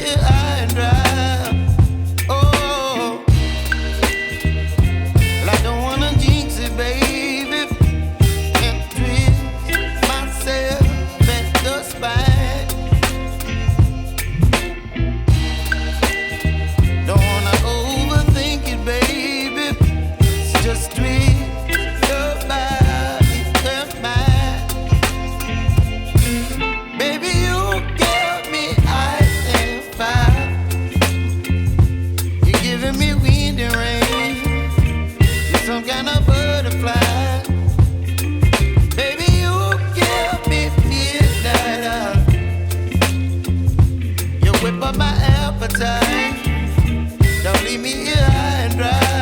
here high and dry. Oh, well, I don't wanna jinx it, baby, and twist myself at the spine. Don't wanna overthink it, baby. It's just twist your body and mine. Baby, you give me ice and fire. You're giving me wind and rain. You're some kind of butterfly. Baby, you give me midnight. You whip up my appetite. Don't leave me here high and dry.